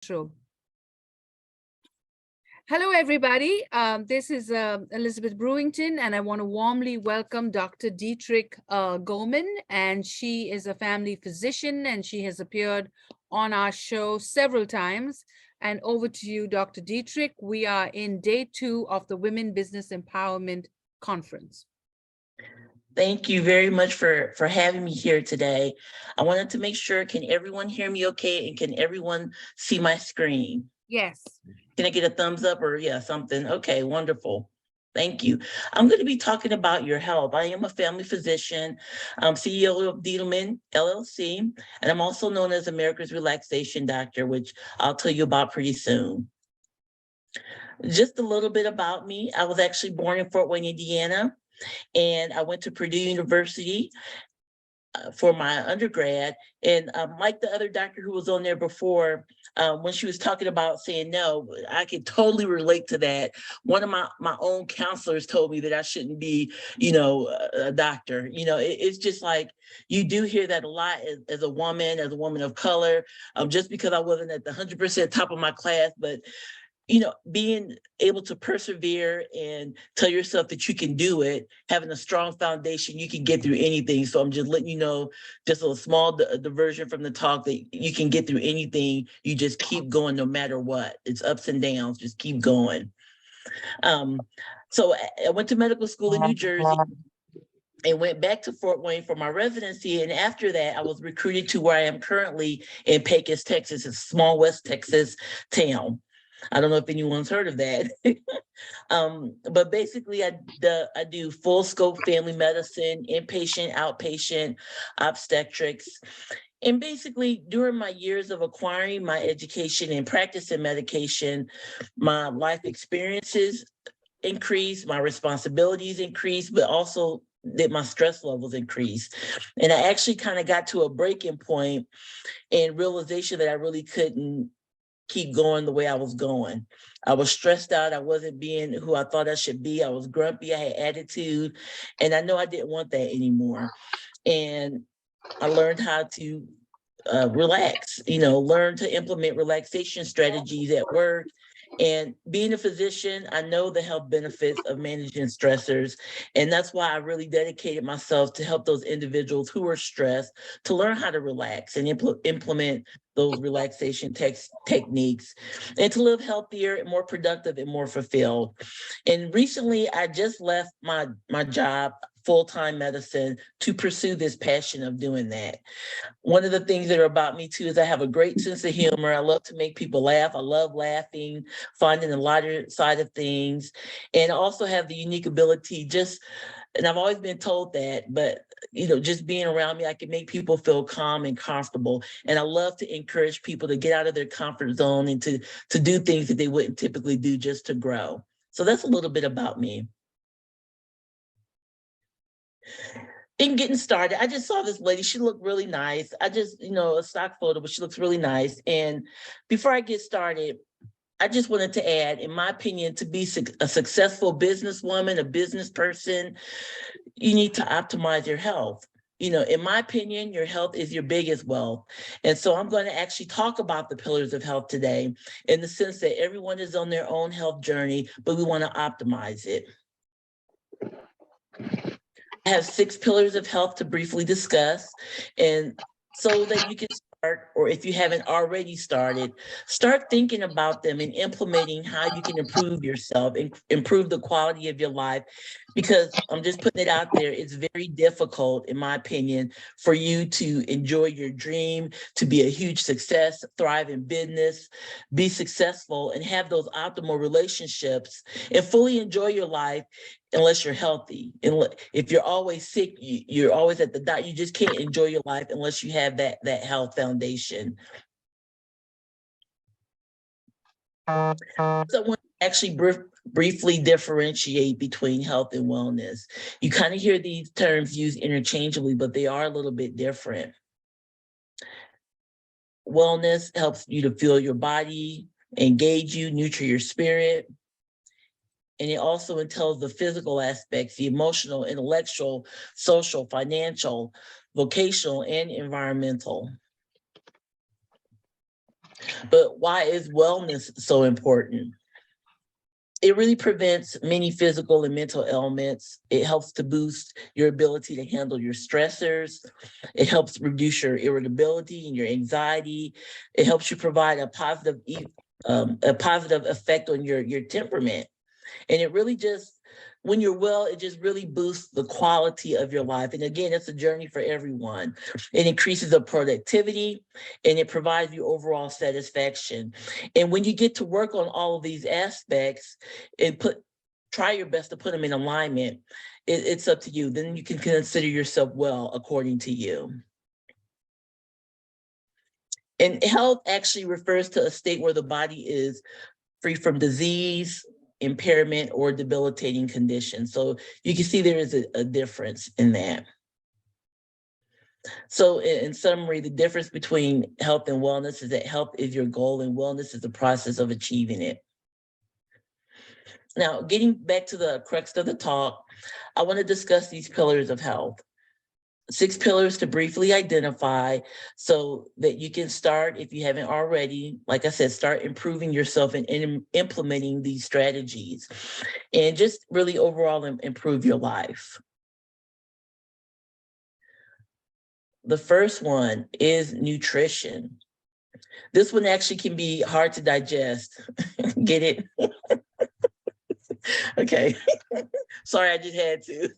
True. Hello, everybody. This is Elizabeth Brewington, and I want to warmly welcome Dr. Deitrick Gorman, and she is a family physician, and she has appeared on our show several times. And over to you, Dr. Deitrick. We are in day 2 of the Women Business Empowerment Conference. Thank you very much for having me here today. I wanted to make sure, can everyone hear me okay? And can everyone see my screen? Yes. Can I get a thumbs up or something? Okay, wonderful. Thank you. I'm going to be talking about your health. I am a family physician. I'm CEO of Deitrick LLC, and I'm also known as America's Relaxation Doctor, which I'll tell you about pretty soon. Just a little bit about me. I was actually born in Fort Wayne, Indiana, and I went to Purdue University for my undergrad. And like the other doctor who was on there before, when she was talking about saying no, I could totally relate to that. One of my own counselors told me that I shouldn't be, a doctor. It's just like, you do hear that a lot as a woman of color, just because I wasn't at the 100% top of my class, but being able to persevere and tell yourself that you can do it, having a strong foundation, you can get through anything. So I'm just letting you know, just a small diversion from the talk, that you can get through anything. You just keep going no matter what. It's ups and downs, just keep going. So I went to medical school in New Jersey and went back to Fort Wayne for my residency. And after that, I was recruited to where I am currently in Pecos, Texas. It's a small West Texas town. I don't know if anyone's heard of that. But basically I do full scope family medicine, inpatient, outpatient, obstetrics. And basically during my years of acquiring my education and practicing medication, my life experiences increased, my responsibilities increased, but also that my stress levels increased. And I actually kind of got to a breaking point and realization that I really couldn't keep going the way I was going. I was stressed out. I wasn't being who I thought I should be. I was grumpy. I had attitude. And I know I didn't want that anymore. And I learned how to relax, learn to implement relaxation strategies at work. And being a physician, I know the health benefits of managing stressors. And that's why I really dedicated myself to help those individuals who are stressed to learn how to relax and implement those relaxation techniques and to live healthier and more productive and more fulfilled. And recently, I just left my job, full-time medicine, to pursue this passion of doing that. One of the things that are about me too is I have a great sense of humor. I love to make people laugh. I love laughing, finding the lighter side of things, and I also have the unique ability and I've always been told that, but just being around me, I can make people feel calm and comfortable. And I love to encourage people to get out of their comfort zone and to do things that they wouldn't typically do just to grow. So that's a little bit about me. In getting started, I just saw this lady. She looked really nice. I just, a stock photo, but she looks really nice. And before I get started, I just wanted to add, in my opinion, to be a successful businesswoman, a business person, you need to optimize your health. In my opinion, your health is your biggest wealth. And so I'm going to actually talk about the pillars of health today, in the sense that everyone is on their own health journey, but we want to optimize it. I have 6 pillars of health to briefly discuss, and so that you can start, or if you haven't already started, start thinking about them and implementing how you can improve yourself and improve the quality of your life. Because I'm just putting it out there, it's very difficult, in my opinion, for you to enjoy your dream, to be a huge success, thrive in business, be successful, and have those optimal relationships and fully enjoy your life unless you're healthy. And if you're always sick, you're always at the doctor, you just can't enjoy your life unless you have that health foundation. So I want to actually briefly differentiate between health and wellness. You kind of hear these terms used interchangeably, but they are a little bit different. Wellness helps you to feel your body, engage you, nurture your spirit. And it also entails the physical aspects, the emotional, intellectual, social, financial, vocational, and environmental. But why is wellness so important? It really prevents many physical and mental ailments. It helps to boost your ability to handle your stressors. It helps reduce your irritability and your anxiety. It helps you provide a positive effect on your temperament. And it really just, when you're well, it just really boosts the quality of your life. And again, it's a journey for everyone. It increases the productivity and it provides you overall satisfaction. And when you get to work on all of these aspects and try your best to put them in alignment, it's up to you. Then you can consider yourself well according to you. And health actually refers to a state where the body is free from disease, impairment, or debilitating conditions. So you can see there is a difference in that. So in summary, the difference between health and wellness is that health is your goal and wellness is the process of achieving it. Now, getting back to the crux of the talk, I want to discuss these pillars of health. 6 pillars to briefly identify so that you can start, if you haven't already, like I said, start improving yourself and implementing these strategies and just really overall improve your life. The first one is nutrition. This one actually can be hard to digest. Get it? Okay. Sorry, I just had to.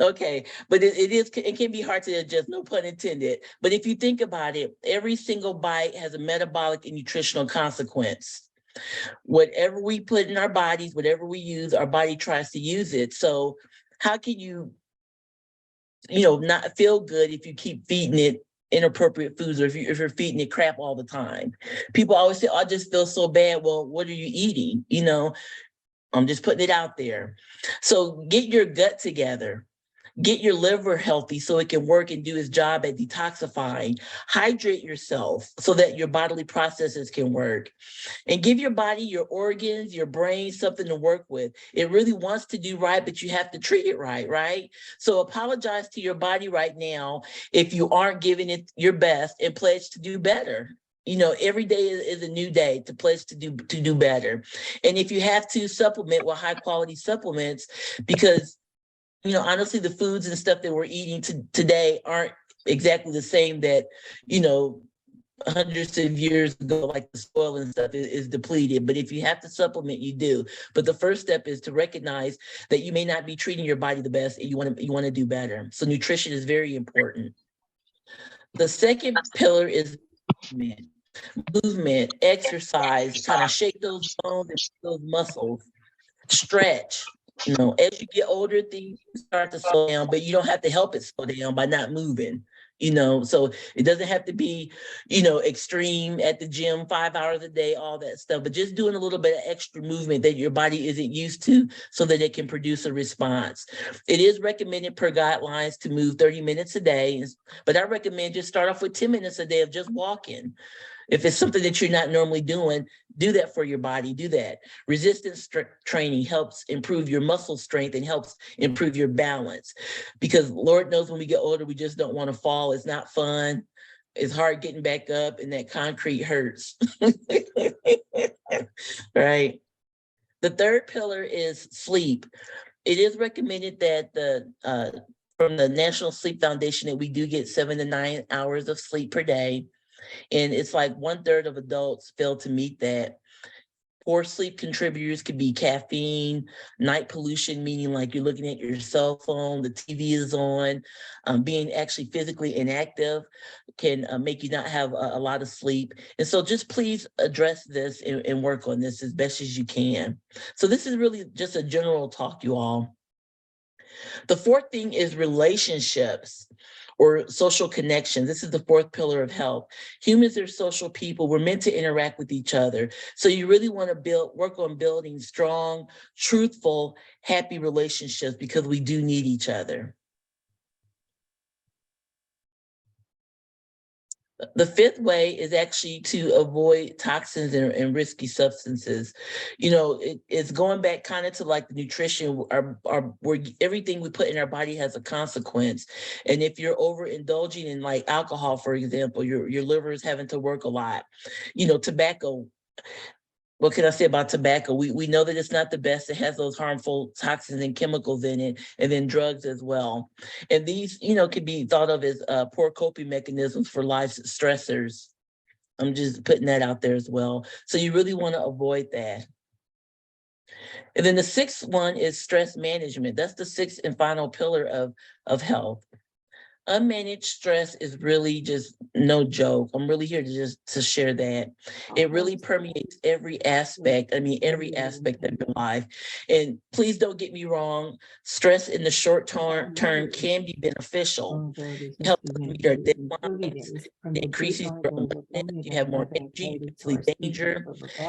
Okay, but it can be hard to adjust, no pun intended. But if you think about it, every single bite has a metabolic and nutritional consequence. Whatever we put in our bodies, whatever we use, our body tries to use it. So how can you not feel good if you keep feeding it inappropriate foods, or if you're feeding it crap all the time? People always say, "Oh, I just feel so bad." Well, what are you eating? I'm just putting it out there. So get your gut together. Get your liver healthy so it can work and do its job at detoxifying. Hydrate yourself so that your bodily processes can work. And give your body, your organs, your brain something to work with. It really wants to do right, but you have to treat it right, right? So apologize to your body right now if you aren't giving it your best and pledge to do better. Every day is a new day to pledge to do better. And if you have to, supplement with high quality supplements, because honestly, the foods and stuff that we're eating today aren't exactly the same that hundreds of years ago, like the soil and stuff is depleted. But if you have to supplement, you do. But the first step is to recognize that you may not be treating your body the best and you want to do better. So nutrition is very important. The second pillar is movement, exercise, kind of shake those bones and those muscles, stretch. As you get older, things start to slow down, but you don't have to help it slow down by not moving. So it doesn't have to be, extreme at the gym 5 hours a day, all that stuff, but just doing a little bit of extra movement that your body isn't used to so that it can produce a response. It is recommended per guidelines to move 30 minutes a day, but I recommend just start off with 10 minutes a day of just walking. If it's something that you're not normally doing, do that for your body. Do that. Resistance training helps improve your muscle strength and helps improve your balance. Because Lord knows when we get older, we just don't want to fall. It's not fun. It's hard getting back up, and that concrete hurts. Right. The third pillar is sleep. It is recommended that from the National Sleep Foundation that we do get 7 to 9 hours of sleep per day. And it's like 1/3 of adults fail to meet that. Poor sleep contributors could be caffeine, night pollution, meaning like you're looking at your cell phone, the TV is on, being actually physically inactive can make you not have a lot of sleep. And so just please address this and work on this as best as you can. So this is really just a general talk, you all. The fourth thing is relationships or social connections. This is the fourth pillar of health. Humans are social people. We're meant to interact with each other. So you really want to work on building strong, truthful, happy relationships because we do need each other. The fifth way is actually to avoid toxins and risky substances. It's going back kind of to like the nutrition, where everything we put in our body has a consequence. And if you're overindulging in like alcohol, for example, your liver is having to work a lot. Tobacco, what can I say about tobacco? We know that it's not the best. It has those harmful toxins and chemicals in it, and then drugs as well. And these, can be thought of as poor coping mechanisms for life's stressors. I'm just putting that out there as well. So you really want to avoid that. And then the sixth one is stress management. That's the sixth and final pillar of health. Unmanaged stress is really just no joke. I'm really here to share that. It really permeates every aspect. I mean, every aspect of your life. And please don't get me wrong. Stress in the short term can be beneficial. It helps us meet our deadlines. It increases your alertness. You have more energy. You flee danger.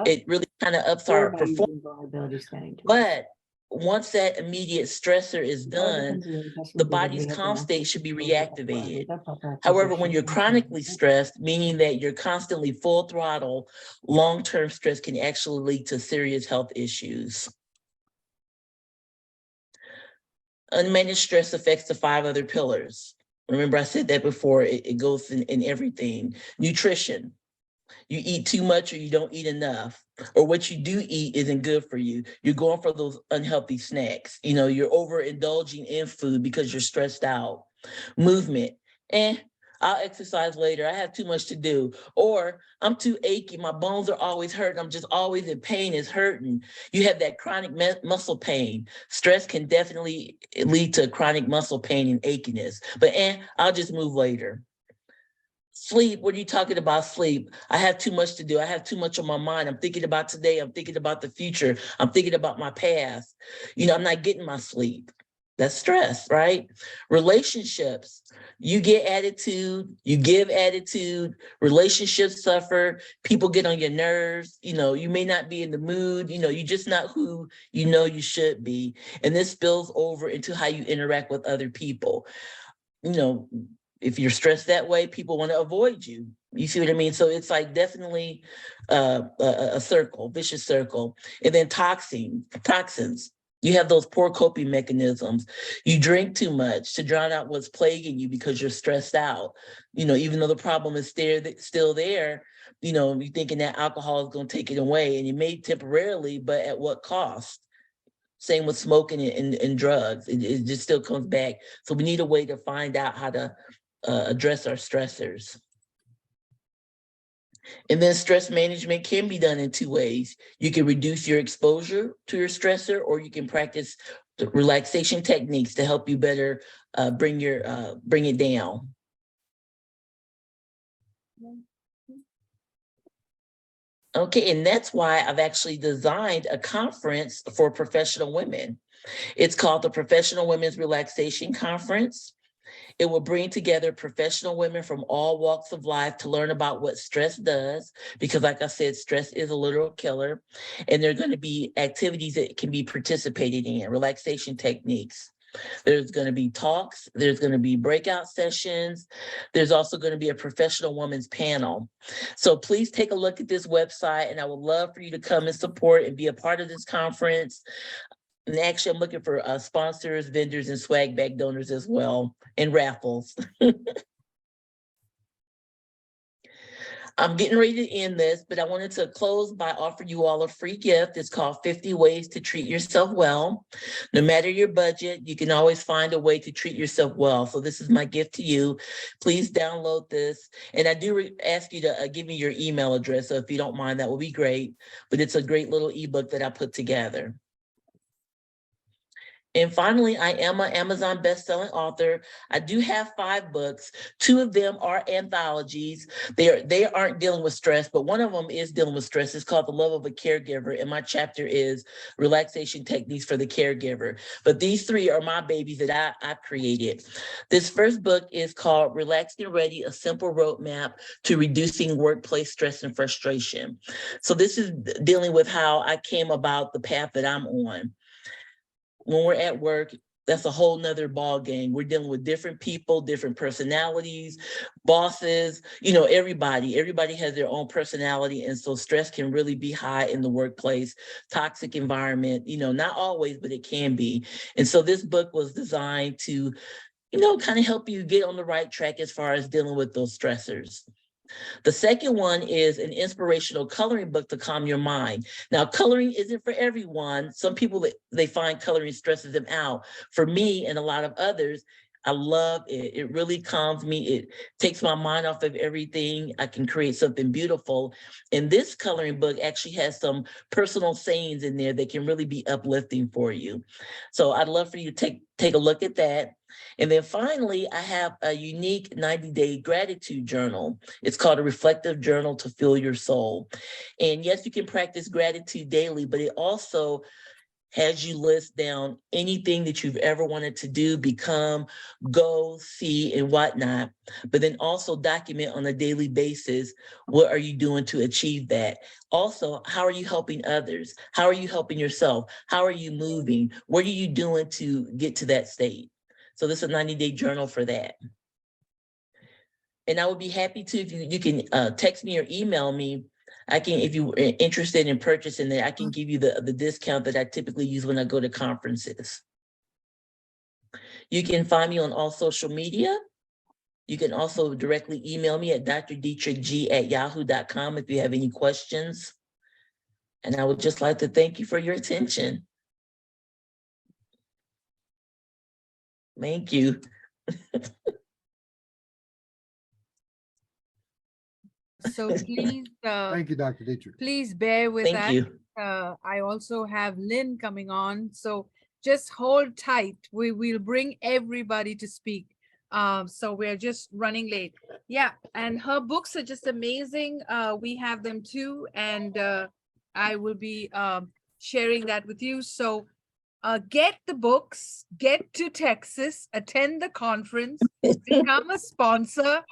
It really kind of ups our performance. But once that immediate stressor is done, the body's calm state should be reactivated. However, when you're chronically stressed, meaning that you're constantly full throttle, long-term stress can actually lead to serious health issues. Unmanaged stress affects the 5 other pillars. Remember, I said that before, it goes in everything. Nutrition. You eat too much or you don't eat enough, or what you do eat isn't good for you. You're going for those unhealthy snacks. You're overindulging in food because you're stressed out. Movement. I'll exercise later. I have too much to do. Or I'm too achy. My bones are always hurting. I'm just always in pain. It's hurting. You have that chronic muscle pain. Stress can definitely lead to chronic muscle pain and achiness. But I'll just move later. Sleep, what are you talking about sleep? I have too much to do. I have too much on my mind. I'm thinking about today. I'm thinking about the future. I'm thinking about my past. I'm not getting my sleep. That's stress, right? Relationships, you get attitude, you give attitude, relationships suffer, people get on your nerves, you may not be in the mood, you're just not who you should be. And this spills over into how you interact with other people. If you're stressed that way, people want to avoid you. You see what I mean? So it's like definitely a circle, vicious circle. And then toxins. You have those poor coping mechanisms. You drink too much to drown out what's plaguing you because you're stressed out. Even though the problem is still there, you're thinking that alcohol is going to take it away, and it may temporarily, but at what cost? Same with smoking and drugs. It just still comes back. So we need a way to find out how to address our stressors. And then stress management can be done in 2 ways. You can reduce your exposure to your stressor, or you can practice relaxation techniques to help you better bring it down. Okay, and that's why I've actually designed a conference for professional women. It's called the Professional Women's Relaxation Conference. It will bring together professional women from all walks of life to learn about what stress does, because like I said, stress is a literal killer. And there are going to be activities that can be participated in, relaxation techniques. There's going to be talks. There's going to be breakout sessions. There's also going to be a professional women's panel. So please take a look at this website, and I would love for you to come and support and be a part of this conference. And actually, I'm looking for sponsors, vendors, and swag bag donors as well, and raffles. I'm getting ready to end this, but I wanted to close by offering you all a free gift. It's called 50 Ways to Treat Yourself Well. No matter your budget, you can always find a way to treat yourself well. So this is my gift to you. Please download this. And I do ask you to give me your email address. So if you don't mind, that would be great. But it's a great little ebook that I put together. And finally, I am an Amazon bestselling author. I do have 5 books. 2 of them are anthologies. They aren't dealing with stress, but one of them is dealing with stress. It's called The Love of a Caregiver, and my chapter is Relaxation Techniques for the Caregiver. But these 3 are my babies that I've created. This first book is called Relaxed and Ready, A Simple Roadmap to Reducing Workplace Stress and Frustration. So this is dealing with how I came about the path that I'm on. When we're at work, that's a whole nother ball game. We're dealing with different people, different personalities, bosses, everybody has their own personality. And so stress can really be high in the workplace, toxic environment, not always, but it can be. And so this book was designed to, kind of help you get on the right track as far as dealing with those stressors. The second one is an inspirational coloring book to calm your mind. Now, coloring isn't for everyone. Some people, they find coloring stresses them out. For me and a lot of others, I love it. It really calms me. It takes my mind off of everything. I can create something beautiful. And this coloring book actually has some personal sayings in there that can really be uplifting for you. So I'd love for you to take a look at that. And then finally, I have a unique 90-day gratitude journal. It's called a reflective journal to fill your soul. And yes, you can practice gratitude daily, but it also has you list down anything that you've ever wanted to do, become, go, see, and whatnot. But then also document on a daily basis, what are you doing to achieve that? Also, how are you helping others? How are you helping yourself? How are you moving? What are you doing to get to that state? So this is a 90-day journal for that. And I would be happy to, if you can text me or email me. I can, if you're interested in purchasing it, I can give you the discount that I typically use when I go to conferences. You can find me on all social media. You can also directly email me at drdeitrickg@yahoo.com if you have any questions. And I would just like to thank you for your attention. Thank you. So please, Thank you, Dr. Deitrick. please bear with Thank that. you. I also have Lynn coming on, so just hold tight. We will bring everybody to speak. So we're just running late. Yeah, and her books are just amazing. We have them too, and I will be sharing that with you. So get the books, get to Texas, attend the conference, become a sponsor,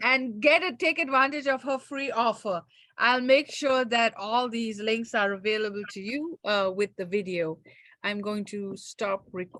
and take advantage of her free offer. I'll make sure that all these links are available to you with the video. I'm going to stop recording.